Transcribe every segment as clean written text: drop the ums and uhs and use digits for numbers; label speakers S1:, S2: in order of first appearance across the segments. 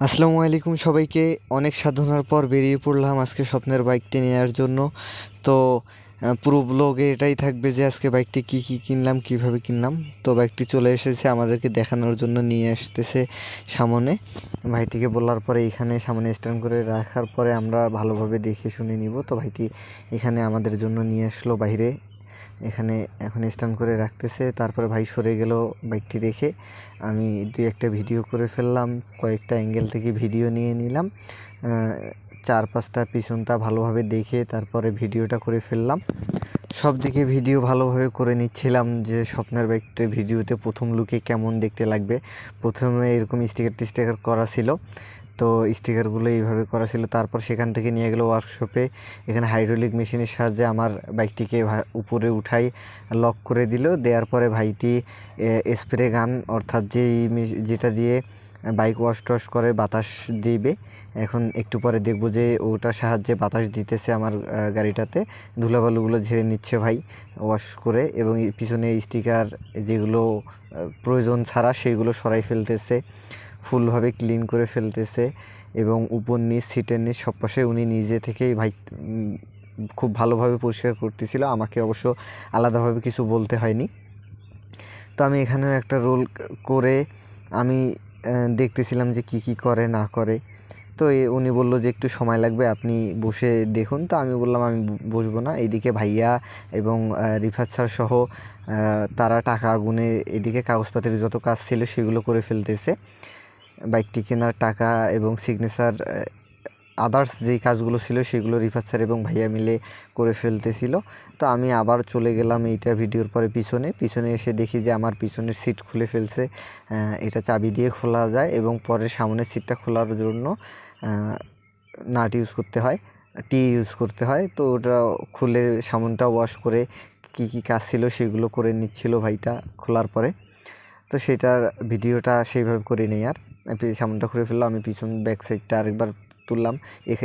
S1: আসসালামু আলাইকুম সবাইকে। অনেক সাধনার পর বেরিয়ে পড়লাম আজকে স্বপ্নের বাইকটি নেওয়ার জন্য। তো পুরো ব্লগে এটাই থাকবে যে আজকে বাইকটি কী কিনলাম, কিভাবে কিনলাম। তো বাইকটি চলে এসেছে, আমাদেরকে দেখানোর জন্য নিয়ে আসতেছে সামনে। ভাইটিকে বলার পরে এখানে সামনে স্ট্যান্ড করে রাখার পরে আমরা ভালোভাবে দেখে শুনে নিব। তো ভাইটি এখানে আমাদের জন্য নিয়ে আসলো বাইরে, এখানে এখন স্ট্যান্ড করে রাখতেছে। তারপরে ভাই সরে গেল বাইকটি রেখে। আমি দুই একটা ভিডিও করে ফেললাম, কয়েকটা অ্যাঙ্গেল থেকে ভিডিও নিয়ে নিলাম, চার পাঁচটা পিছনটা ভালোভাবে দেখে তারপরে ভিডিওটা করে ফেললাম। সব দিকে ভিডিও ভালোভাবে করে নিচ্ছিলাম যে স্বপ্নের বাইকটির ভিডিওতে প্রথম লুকে কেমন দেখতে লাগবে। প্রথমে এরকম স্টিকার করা ছিল, তো স্টিকারগুলো এইভাবে করা ছিল। তারপর সেখান থেকে নিয়ে গেলো ওয়ার্কশপে। এখানে হাইড্রোলিক মেশিনের সাহায্যে আমার বাইকটিকে উপরে উঠাই লক করে দিল। দেওয়ার পরে ভাইটি স্প্রে গান, অর্থাৎ যেটা দিয়ে বাইক ওয়াশ করে বাতাস দিবে। এখন একটু পরে দেখব যে ওটার সাহায্যে বাতাস দিতেছে আমার গাড়িটাতে, ধুলাবালুগুলো ঝেড়ে নিচ্ছে ভাই ওয়াশ করে, এবং পিছনে স্টিকার যেগুলো প্রয়োজন ছাড়া সেগুলো সরাই ফেলতেছে, ফুলভাবে ক্লিন করে ফেলতেছে। এবং উপর নিচ, সিটের নিচ সব পাশে উনি নিজে থেকেই ভাই খুব ভালোভাবে পরিষ্কার করতেছিল, আমাকে অবশ্য আলাদাভাবে কিছু বলতে হয়নি। তো আমি এখানেও একটা রোল করে আমি দেখতেছিলাম যে কি করে না করে। তো উনি বলল যে একটু সময় লাগবে, আপনি বসে দেখুন। তো আমি বললাম আমি বসবো না। এইদিকে ভাইয়া এবং রিফাত স্যার সহ তারা টাকা গুনে এদিকে কাগজপত্রের যত কাজ ছিল সেগুলো করে ফেলতেছে। বাইকটি কেনার টাকা এবং সিগনেচার, আদার্স যেই কাজগুলো ছিল সেগুলো রিফাত স্যার এবং ভাইয়া মিলে করে ফেলতেছিল। তো আমি আবার চলে গেলাম এইটা ভিডিওর পরে পিছনে এসে দেখি যে আমার পিছনের সিট খুলে ফেলছে। এটা চাবি দিয়ে খোলা যায় এবং পরে সামনের সিটটা খোলার জন্য নাট ইউজ করতে হয়, ইউজ করতে হয়। তো ওটা খুলে সামনটা ওয়াশ করে কী কাজ ছিল সেগুলো করে নিচ্ছিল ভাইটা খোলার পরে। তো সেটার ভিডিওটা সেইভাবে করে নেই। আর সামনটা খুলে ফেললো, আমি পিছন ব্যাক সাইডটা আরেকবার তুললাম।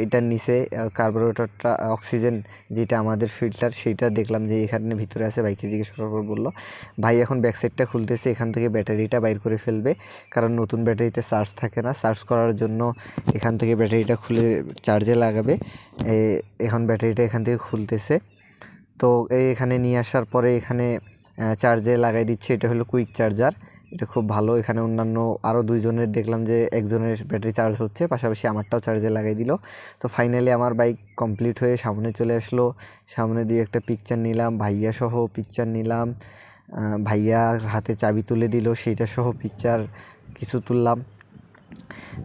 S1: এটার নিচে কার্বোরেটরটা, অক্সিজেন যেটা আমাদের ফিল্টার, সেইটা দেখলাম যে এখানে ভিতরে আছে। ভাইকে জিজ্ঞেস করার পর বললো ভাই এখন ব্যাক সাইডটা খুলতেছে, এখান থেকে ব্যাটারিটা বাইর করে ফেলবে, কারণ নতুন ব্যাটারিতে চার্জ থাকে না। চার্জ করার জন্য এখান থেকে ব্যাটারিটা খুলে চার্জে লাগাবে। এখন ব্যাটারিটা এখান থেকে খুলতেছে। তো এখানে নিয়ে আসার পরে এখানে চার্জে লাগাই দিচ্ছে। এটা হলো কুইক চার্জার, এটা খুব ভালো। এখানে অন্যান্য আরও দুইজনের দেখলাম যে একজনের ব্যাটারি চার্জ হচ্ছে, পাশাপাশি আমারটাও চার্জে লাগাই দিল। তো ফাইনালি আমার বাইক কমপ্লিট হয়ে সামনে চলে আসলো। সামনে দিয়ে একটা পিকচার নিলাম, ভাইয়া সহ পিকচার নিলাম। ভাইয়ার হাতে চাবি তুলে দিল, সেইটা সহ পিকচার কিছু তুললাম।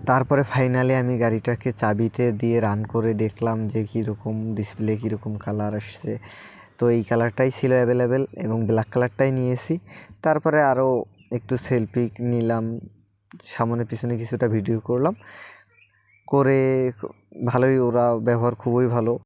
S1: তারপরে ফাইনালি আমি গাড়িটাকে চাবিতে দিয়ে রান করে দেখলাম যে কীরকম ডিসপ্লে, কীরকম কালার আসছে। তো এই কালারটাই ছিল অ্যাভেলেবেল এবং ব্ল্যাক কালারটাই নিয়েছি। তারপরে আরও একটু সেলফি নিলাম, সামনে পিছনে কিছুটা ভিডিও করলাম, করে ভালোই, ওরা ব্যবহার খুবই ভালো।